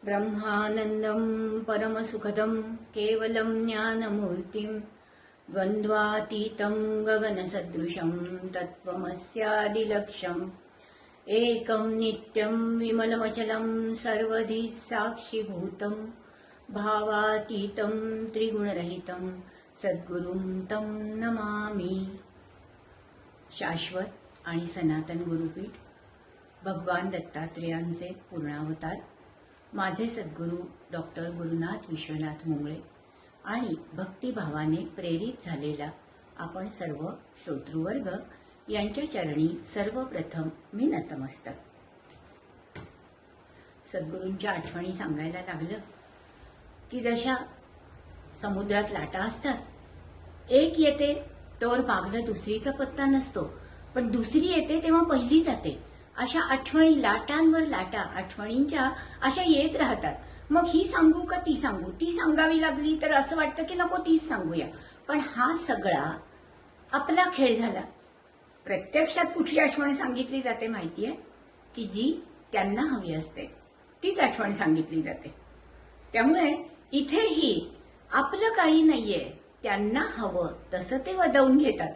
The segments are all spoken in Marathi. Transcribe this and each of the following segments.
ब्रह्मानन्दं परमसुखदं केवलं ज्ञानमूर्तिं द्वन्द्वातीतं गगनसदृशं तत्त्वमस्यादिलक्ष्यम् एकं नित्यं विमलमचलं सर्वधि साक्षिभूतं भावातीतं त्रिगुणरहितं सद्गुरुं तं नमामि। शाश्वत आणि सनातन गुरुपीठ भगवान दत्तात्रेयांचे पूर्णावतार माझे सद्गुरू डॉक्टर गुरुनाथ विश्वनाथ मुंगळे आणि भक्तिभावाने प्रेरित झालेला आपण सर्व श्रोतृवर्ग यांच्या चरणी सर्वप्रथम मी नतमस्तक। सद्गुरूंच्या आठवणी सांगायला लागलं की जशा समुद्रात लाटा असतात, एक येते तोवर मागणं दुसरीचा पत्ता नसतो, पण दुसरी येते तेव्हा पहिली जाते। अशा आठवणी लाटांवर लाटा आठवणींच्या अशा येत राहतात। मग ही सांगू का ती सांगू, ती सांगावी लागली तर असं वाटतं की नको तीच सांगूया। पण हा सगळा आपला खेळ झाला। प्रत्यक्षात कुठली आठवण सांगितली जाते माहितीये की जी त्यांना हवी असते तीच आठवण सांगितली जाते। त्यामुळे इथेही आपलं काही नाहीये, त्यांना हवं तसं ते वदवून घेतात।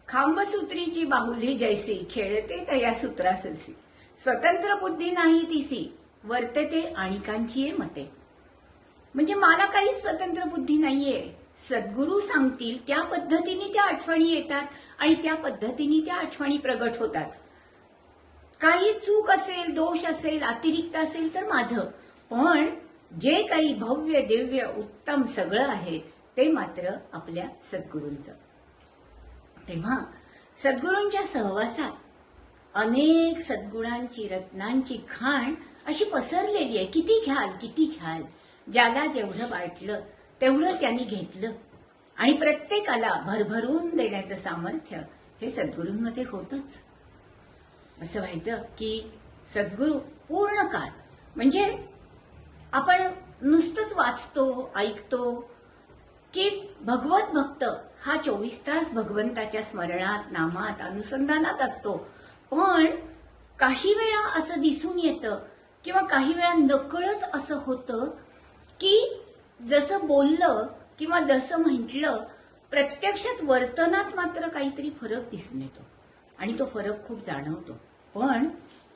खांबसूत्रीची बाहुली जैसी खेळते तया सूत्राससी, स्वतंत्र बुद्धी नाही तिसी वर्तते आणिकांची मते। म्हणजे मला काही स्वतंत्र बुद्धी नाहीये, सद्गुरू सांगतील त्या पद्धतीने त्या आठवणी येतात आणि त्या पद्धतीने त्या आठवणी प्रगट होतात। काही चूक असेल, दोष असेल, अतिरिक्त असेल तर माझं, पण जे काही भव्य दिव्य उत्तम सगळं आहे ते मात्र आपल्या सद्गुरूंचं। तेव्हा सद्गुरूंच्या सहवासात अनेक सद्गुणांची रत्नांची खाण अशी पसरलेली आहे। किती घ्याल, ज्याला जेवढं वाटलं तेवढं त्यांनी घेतलं आणि प्रत्येकाला भरभरून देण्याचं सामर्थ्य हे सद्गुरूंमध्ये होतच। असं व्हायचं की सद्गुरू पूर्ण काळ, म्हणजे आपण नुसतंच वाचतो ऐकतो की भगवत भक्त हा 24 तास भगवंताच्या स्मरणात नामात अनुसंधानात असतो, पण काही वेळा असं दिसून येतं किंवा काही वेळा नकळत असं होतं की जसं बोललं किंवा जसं म्हटलं प्रत्यक्षात वर्तनात मात्र काहीतरी फरक दिसून येतो आणि तो फरक खूप जाणवतो। पण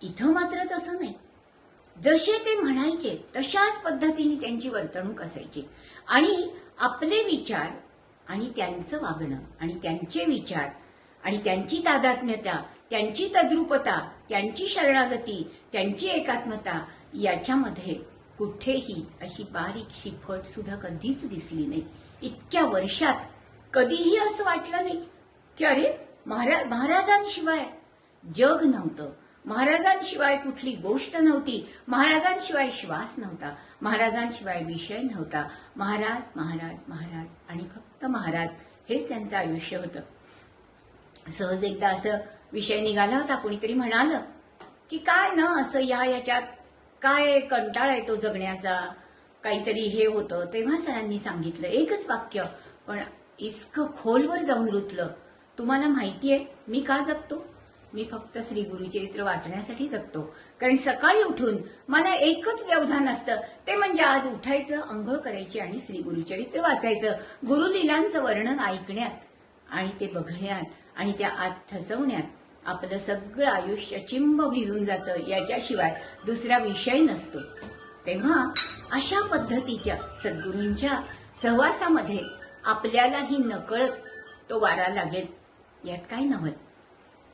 इथं मात्र तसं नाही, जसे ते म्हणायचे तशाच पद्धतीने त्यांची वर्तणूक असायची आणि आपले विचार आणि त्यांचं वागणं आणि त्यांचे विचार आणि त्यांची तादात्म्यता, त्यांची तद्रूपता, त्यांची शरणागती, त्यांची एकात्मता याच्यामध्ये कुठेही अशी बारीकशी फट सुद्धा कधीच दिसली नाही। इतक्या वर्षात कधीही असं वाटलं नाही की अरे महाराजांशिवाय जग नव्हतं, महाराजांशिवाय कुठली गोष्ट नव्हती, महाराजांशिवाय श्वास नव्हता, महाराजांशिवाय विषय नव्हता। महाराज महाराज महाराज आणि फक्त महाराज हेच त्यांचं आयुष्य होतं। सहज एकदा असं विषय निघाला होता, कोणीतरी म्हणालं की काय ना असं याच्यात काय कंटाळा येतो जगण्याचा, काहीतरी हे होतं। तेव्हा सरांनी सांगितलं एकच वाक्य, पण इतकं खोलवर जाऊन रुतलं, तुम्हाला माहितीये मी का जगतो? मी फक्त श्री गुरुचरित्र वाचण्यासाठी जगतो। कारण सकाळी उठून मला एकच व्यवधान असतं, ते म्हणजे आज उठायचं, अंघोळ करायची आणि श्री गुरुचरित्र वाचायचं, गुरुलीलांचं वर्णन ऐकण्यात आणि ते बघण्यात आणि त्या आत ठसवण्यात आपलं सगळं आयुष्य चिंब भिजून जातं, याच्याशिवाय दुसरा विषय नसतो। तेव्हा अशा पद्धतीच्या सद्गुरूंच्या सहवासामध्ये आपल्यालाही नकळत तो वारा लागेल यात काय नव्हतं।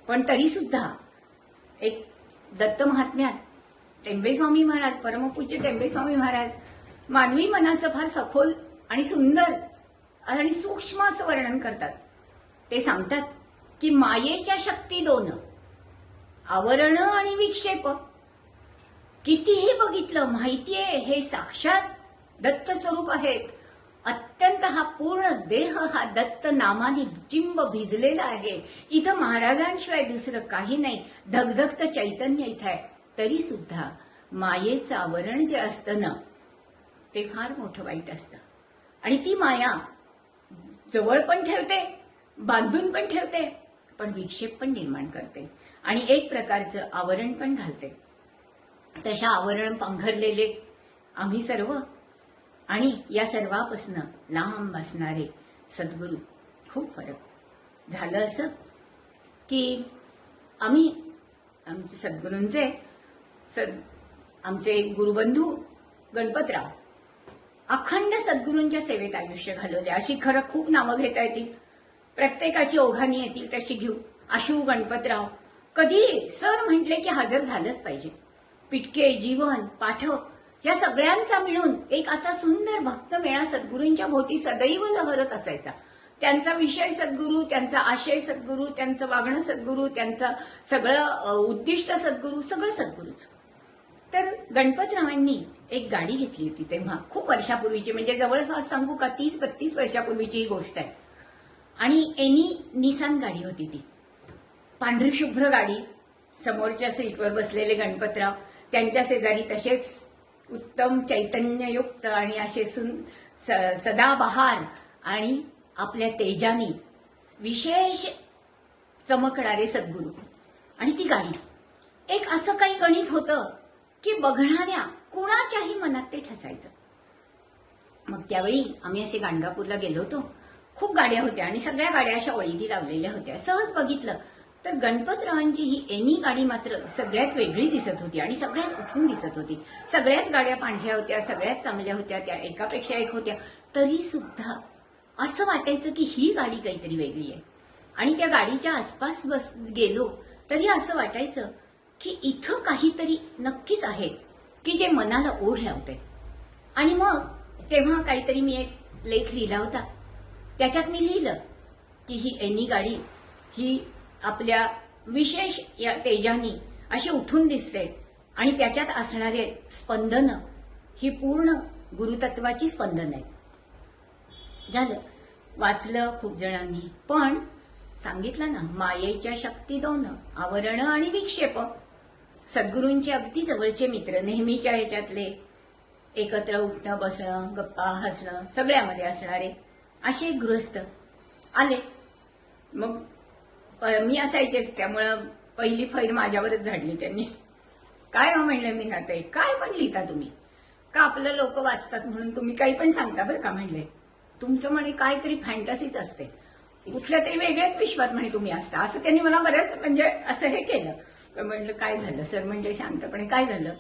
पण तरी सुद्धा एक दत्त महात्म्यात टेंबेस्वामी महाराज, परमपूज्य टेंबेस्वामी महाराज मानवी मनाचं फार सखोल आणि सुंदर आणि सूक्ष्म असं वर्णन करतात। ते सांगतात की मायेच्या शक्ती दोन, आवरण आणि विक्षेप। कितीही बघितलं माहितीये हे साक्षात दत्त स्वरूप आहेत। अत्यंत हा पूर्ण देह हा दत्त नामाने चिंब भिजलेला आहे। इथं महाराजांशिवाय दुसरं काही नाही, धगधगत चैतन्य इथं आहे। तरी सुद्धा मायेचं आवरण जे असतं ना ते फार मोठं वाईट असतं आणि ती माया जवळ पण ठेवते, बांधून पण ठेवते, पण विक्षेप पण निर्माण करते आणि एक प्रकारचं आवरण पण घालते। तशा आवरण पांघरलेले आम्ही सर्व आणि या सर्वापासून लांब असणारे सद्गुरू खूप फरक. झालं असं की आम्ही आमचे सद्गुरूंचे आमचे गुरुबंधू गणपतराव अखंड सद्गुरूंच्या सेवेत आयुष्य घालवले. अशी खरं खूप नावं घेता येतील, प्रत्येकाची ओघानी येतील तशी घेऊ. आशू, गणपतराव कधी सर म्हटले की हजर झालंच पाहिजे. पिटके, जीवन, पाठक या सगळ्यांचा मिळून एक असा सुंदर भक्तमेळा सद्गुरूंच्या भोवती सदैव लहरत असायचा. त्यांचा विषय सद्गुरू, त्यांचा आशय सद्गुरू, त्यांचं वागणं सद्गुरू, त्यांचं सगळं उद्दिष्ट सद्गुरू, सगळं सद्गुरूच. तर गणपतरावांनी एक गाडी घेतली होती तेव्हा, खूप वर्षापूर्वीची, म्हणजे जवळपास सांगू का 30-32 वर्षापूर्वीची ही गोष्ट आहे. आणि एनी निसान गाडी होती ती, पांढरी शुभ्र गाडी. समोरच्या सीटवर बसलेले गणपतराव, त्यांच्या शेजारी तसेच उत्तम चैतन्ययुक्त आणि असे सदाबहार आणि आपल्या तेजाने विशेष चमकणारे सद्गुरू. आणि ती गाडी एक असं काही गणित होतं की बघणाऱ्या कुणाच्याही मनात ते ठसायचं. मग त्यावेळी आम्ही असे गाणगापूरला गेलो होतो. खूप गाड्या होत्या आणि सगळ्या गाड्या अशा वळीने लावलेल्या होत्या. सहज बघितलं तर गणपतरावांची ही एनी गाडी मात्र सगळ्यात वेगळी दिसत होती आणि सगळ्यात उठून दिसत होती. सगळ्याच गाड्या पांढऱ्या होत्या, सगळ्यात चांगल्या होत्या, त्या एकापेक्षा एक होत्या. तरी सुद्धा असं वाटायचं की ही गाडी काहीतरी वेगळी आहे. आणि त्या गाडीच्या आसपास गेलो तरी असं वाटायचं की इथं काहीतरी नक्कीच आहे की जे मनाला ओढ लावते. आणि मग तेव्हा काहीतरी मी एक लेख लिहिला होता. त्याच्यात मी लिहिलं की ही एनी गाडी ही आपल्या विशेष या तेजानी अशी उठून दिसते आणि त्याच्यात असणारे स्पंदन ही पूर्ण गुरुतत्वाची स्पंदन आहेत. झालं, वाचलं खूप जणांनी, पण सांगितलं ना, मायेच्या शक्ती दोन, आवरण आणि विक्षेप. सद्गुरूंचे अगदी जवळचे मित्र, नेहमीच्या ह्याच्यातले, एकत्र उठणं, बसणं, गप्पा, हसणं सगळ्यामध्ये असणारे असे गृहस्थ आले. मग मी असायचेच, त्यामुळं पहिली फैर माझ्यावरच झाडली त्यांनी. काय म्हणलं मी ना, ते काय पण लिहिता तुम्ही, का आपलं लोक वाचतात म्हणून तुम्ही काही पण सांगता बरं का. म्हणले तुमचं म्हणे काहीतरी फॅन्टसीच असते, कुठल्या तरी वेगळ्याच विश्वात म्हणे तुम्ही असता. असं त्यांनी मला बऱ्याच म्हणजे असं हे केलं. म्हणलं काय झालं सर, म्हणजे शांतपणे काय झालं,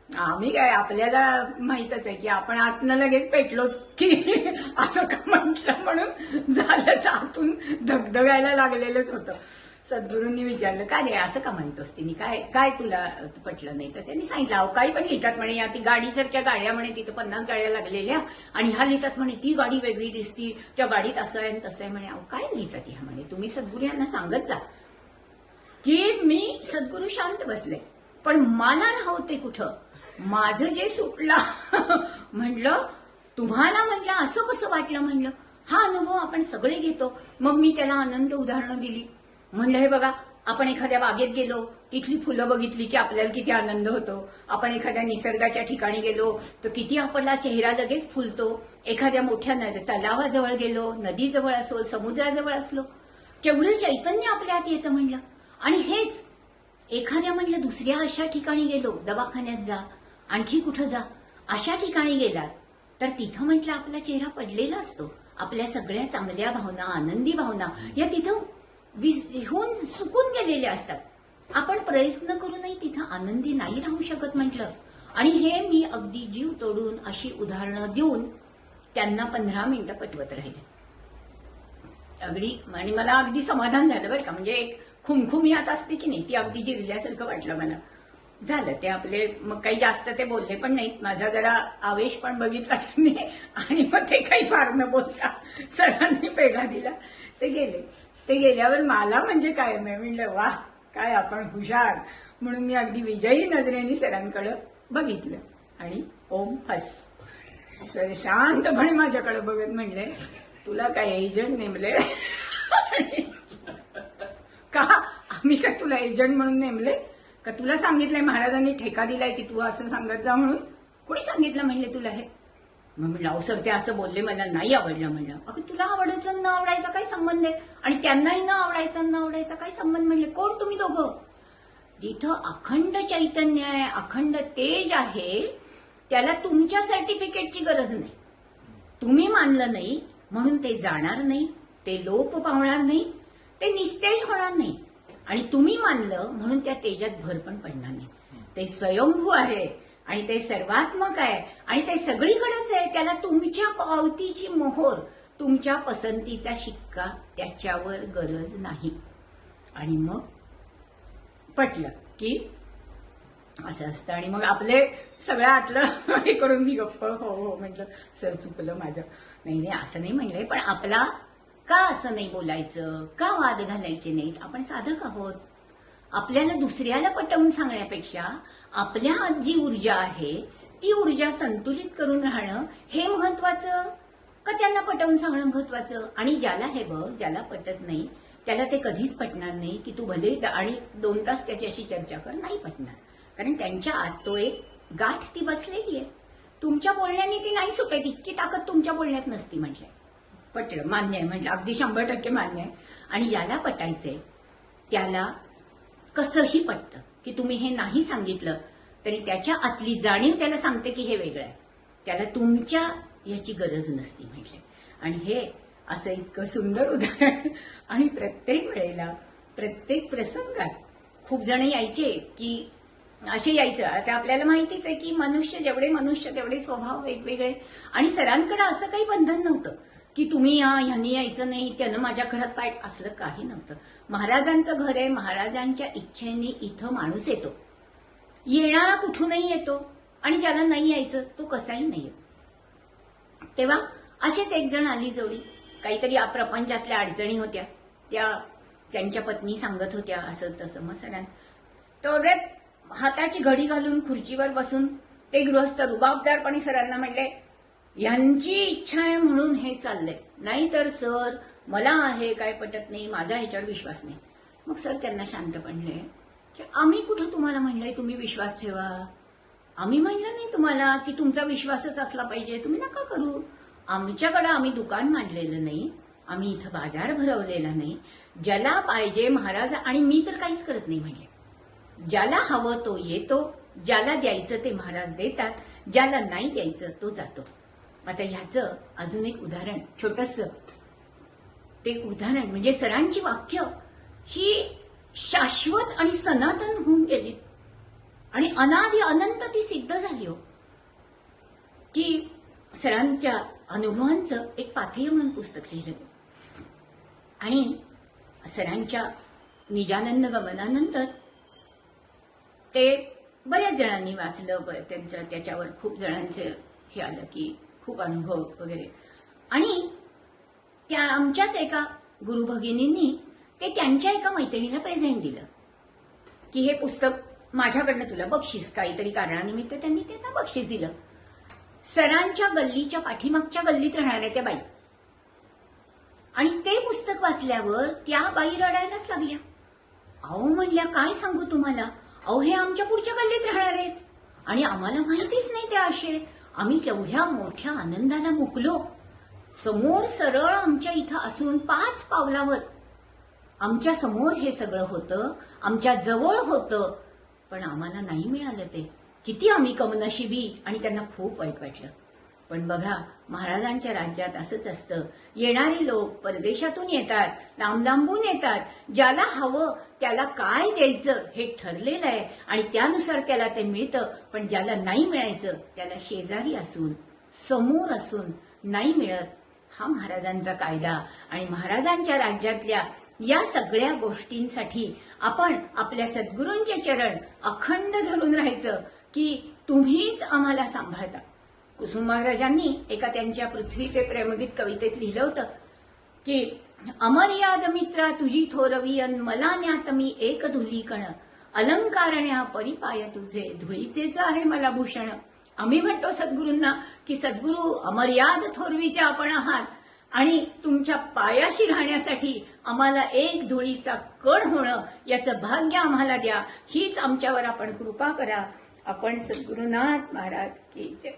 आम्ही काय, आपल्याला माहीतच आहे की आपण आतनं लगेच पेटलोच की असं का म्हटलं, म्हणून झालंच, आतून धगधगायला लागलेलंच होतं. सद्गुरूंनी विचारलं काय रे असं का म्हणतोस, तिने काय काय तुला पटलं नाही. तर त्यांनी सांगितलं अहो काही पण लिहितात म्हणे, या ती गाडीसारख्या गाड्या म्हणे, तिथं 50 गाड्या लागलेल्या आणि ह्या लिहितात म्हणे ती गाडी वेगळी दिसती, त्या गाडीत असं आहे तसं आहे म्हणे. अहो काय लिहितात ह्या म्हणे, तुम्ही सद्गुरू यांना सांगत जा. की मी सद्गुरू शांत बसले, पण मला राहू ते कुठं, माझं जे सुटलं. म्हणलं तुम्हाला म्हणलं असं कसं वाटलं, म्हणलं हा अनुभव आपण सगळे घेतो. मग मी त्याला आनंद उदाहरणं दिली. म्हणलं हे बघा, आपण एखाद्या बागेत गेलो, तिथली फुलं बघितली की आपल्याला किती आनंद होतो. आपण एखाद्या निसर्गाच्या ठिकाणी गेलो तर किती आपला चेहरा लगेच फुलतो. एखाद्या मोठ्या तलावाजवळ गेलो, नदीजवळ असो, समुद्राजवळ असलो, केवढं चैतन्य आपल्या आत येतं. म्हणलं आणि हेच एखाद्या म्हणलं दुसऱ्या अशा ठिकाणी गेलो, दवाखान्यात जा, आणखी कुठं जा, अशा ठिकाणी गेलात तर तिथं म्हटलं आपला चेहरा पडलेला असतो. आपल्या सगळ्या चांगल्या भावना, आनंदी भावना या तिथं होऊन सुकून गेलेल्या असतात. आपण प्रयत्न करूनही तिथं आनंदी नाही राहू शकत म्हटलं. आणि हे मी अगदी जीव तोडून अशी उदाहरणं देऊन त्यांना 15 मिनिटं पटवत राहिले. अगदी आणि मला अगदी समाधान झालं बरं का. म्हणजे एक खुमखुमी असते की नाही, ती अगदी जिरल्यासारखं वाटलं मला. झालं ते आपले, मग काही जास्त ते बोलले पण नाहीत. माझा जरा आवेश पण बघितला त्यांनी आणि मग ते काही फार न बोलता सरांनी पेढा दिला, ते गेले. ते गेल्यावर मला म्हणजे काय, मी म्हणलं वा काय आपण हुशार, म्हणून मी अगदी विजयी नजरेने सरांकडे बघितलं आणि ओम फस. सर शांतपणे माझ्याकडे बघत म्हणले तुला काय एजंट नेमले का, आम्ही काय तुला एजंट म्हणून नेमले का, तुला सांगितलंय महाराजांनी ठेका दिलाय की तू असं सांगत जा म्हणून, कोणी सांगितलं म्हणले तुला हे. मग म्हणलं अहो सर ते असं बोलले, मला नाही आवडलं. म्हणलं अगं तुला आवडायचं न आवडायचा काय संबंध आहे, आणि त्यांनाही न आवडायचं न आवडायचा काय संबंध. म्हणले कोण तुम्ही दोघं, तिथं अखंड चैतन्य आहे, अखंड तेज आहे त्याला तुमच्या सर्टिफिकेटची गरज नाही. तुम्ही मानलं नाही म्हणून ते जाणार नाही, ते लोप पावणार नाही, ते निस्तेज होणार नाही. आणि तुम्ही मानलं म्हणून त्या तेजात भर पण पडणार नाही. ते स्वयंभू आहे आणि ते सर्वात्मक आहे आणि ते सगळीकडेच आहे. त्याला तुमच्या पावतीची मोहोर, तुमच्या पसंतीचा शिक्का त्याच्यावर गरज नाही. आणि मग पटलं की असं असतं. आणि मग आपले सगळं आतलं हे करून मी गप्प हो हो म्हटलं, सर चुकलं माझं, नाही नाही असं नाही म्हणलंय, पण आपला का असं नाही बोलायचं, का वाद घालायचे नाहीत, आपण साधक आहोत. आपल्याला दुसऱ्याला पटवून सांगण्यापेक्षा आपल्या आत जी ऊर्जा आहे ती ऊर्जा संतुलित करून राहणं हे महत्वाचं का त्यांना पटवून सांगणं महत्वाचं. आणि ज्याला हे बघ, ज्याला पटत नाही त्याला ते कधीच पटणार नाही की तू भले आणि 2 तास त्याच्याशी चर्चा कर, नाही पटणार. कारण त्यांच्या आत तो एक गाठ ती बसलेली आहे. तुमच्या बोलण्याने ती नाही सुटत, इतकी ताकद तुमच्या बोलण्यात नसती. म्हटलंय पटलं, मान्य आहे, म्हटलं अगदी 100% मान्य आहे. आणि ज्याला पटायचंय त्याला कसंही पटतं की तुम्ही हे नाही सांगितलं तरी त्याच्या आतली जाणीव त्याला सांगते की हे वेगळं आहे, त्याला तुमच्या याची गरज नसती. म्हटले. आणि हे असं इतकं सुंदर उदाहरण. आणि प्रत्येक वेळेला प्रत्येक प्रसंगात खूप जण यायचे की असे यायचं. आता आपल्याला माहितीच आहे की मनुष्य जेवढे मनुष्य तेवढे स्वभाव वेगवेगळे. आणि सरांकडे असं काही बंधन नव्हतं की तुम्ही या ह्यांनी यायचं नाही, त्यानं माझ्या घरात पाय, असलं काही नव्हतं. महाराजांचं घर आहे, महाराजांच्या इच्छेने इथं माणूस येतो, येणारा कुठूनही येतो आणि ज्याला नाही यायचं तो कसाही नाही येतो. तेव्हा असेच एक जण आली जोडी, काहीतरी प्रपंचातल्या अडचणी होत्या, त्या त्यांच्या पत्नी सांगत होत्या असं तसं. मग सरांनी तेवढ्यात हाताची घडी घालून खुर्चीवर बसून ते गृहस्थ रुबाबदारपणे सरांना म्हणले, यांची इच्छा आहे म्हणून हे चाललंय, नाहीतर सर मला आहे काय पटत नाही, माझा ह्याच्यावर विश्वास नाही. मग सर त्यांना शांत म्हणले की आम्ही कुठं तुम्हाला म्हणलंय तुम्ही विश्वास ठेवा, आम्ही म्हणलं नाही तुम्हाला की तुमचा विश्वासच असला पाहिजे, तुम्ही नका करू. आमच्याकडे आम्ही दुकान मांडलेलं नाही, आम्ही इथं बाजार भरवलेला नाही, ज्याला पाहिजे महाराज, आणि मी तर काहीच करत नाही म्हणले, ज्याला हवं तो येतो, ज्याला द्यायचं ते महाराज देतात, ज्याला नाही द्यायचं तो जातो. आता ह्याचं अजून एक उदाहरण छोटंसं, ते उदाहरण म्हणजे सरांची वाक्य ही शाश्वत आणि सनातन होऊन गेली आणि अनादि अनंत ती सिद्ध झाली हो. की सरांच्या अनुभवांचं एक पाथेय म्हणून पुस्तक लिहिलं आणि सरांच्या निजानंद गमनानंतर ते बऱ्याच जणांनी वाचलं, त्यांचं त्याच्यावर खूप जणांचे हे आलं की खूप अनुभव वगैरे. आणि त्या आमच्याच एका गुरुभगिनींनी ते त्यांच्या एका मैत्रिणीला प्रेझेंट दिलं की हे पुस्तक माझ्याकडनं तुला बक्षीस, काहीतरी कारणानिमित्त त्यांनी त्यांना बक्षीस दिलं. सरांच्या गल्लीच्या पाठीमागच्या गल्लीत राहणाऱ्या त्या बाई, आणि ते पुस्तक वाचल्यावर त्या बाई रडायलाच लागल्या. अहो म्हणल्या काय सांगू तुम्हाला, अहो हे आमच्या पुढच्या गल्लीत राहणार आहेत आणि आम्हाला माहितीच नाही ते असे, आम्ही केवढ्या मोठ्या आनंदाला मुकलो, समोर सरळ आमच्या इथं असून 5 पावलावर आमच्या समोर हे सगळं होतं, आमच्या जवळ होतं, पण आम्हाला नाही मिळालं ते, किती आम्ही कमनशिबी. आणि त्यांना खूप वाईट वाटलं. पण बघा महाराजांच्या राज्यात असंच असतं, येणारे लोक परदेशातून येतात, लांब लांबून येतात, ज्याला हवं त्याला काय द्यायचं हे ठरलेलं आहे आणि त्यानुसार त्याला ते मिळतं. पण ज्याला नाही मिळायचं त्याला शेजारी असून समोर असून नाही मिळत. हा महाराजांचा कायदा. आणि महाराजांच्या राज्यातल्या या सगळ्या गोष्टींसाठी आपण आपल्या सद्गुरूंचे चरण अखंड धरून राहायचं की तुम्हीच आम्हाला सांभाळता. कुसुम महाराजांनी एका त्यांच्या पृथ्वीचे प्रेमगीत कवितेत लिहिलं होतं की अमर्याद मित्रा तुझी थोरवी अन मला ज्ञात मी एक धुली कण, अलंकारण्या परिपाय तुझे धुळीचेच आहे मला भूषण. आम्ही म्हणतो सद्गुरूंना की सद्गुरू अमर्याद थोरवीचे आपण आहात आणि तुमच्या पायाशी राहण्यासाठी आम्हाला एक धुळीचा कण होणं याचं भाग्य आम्हाला द्या, हीच आमच्यावर आपण कृपा करा. आपण सद्गुरुनाथ महाराज की जय.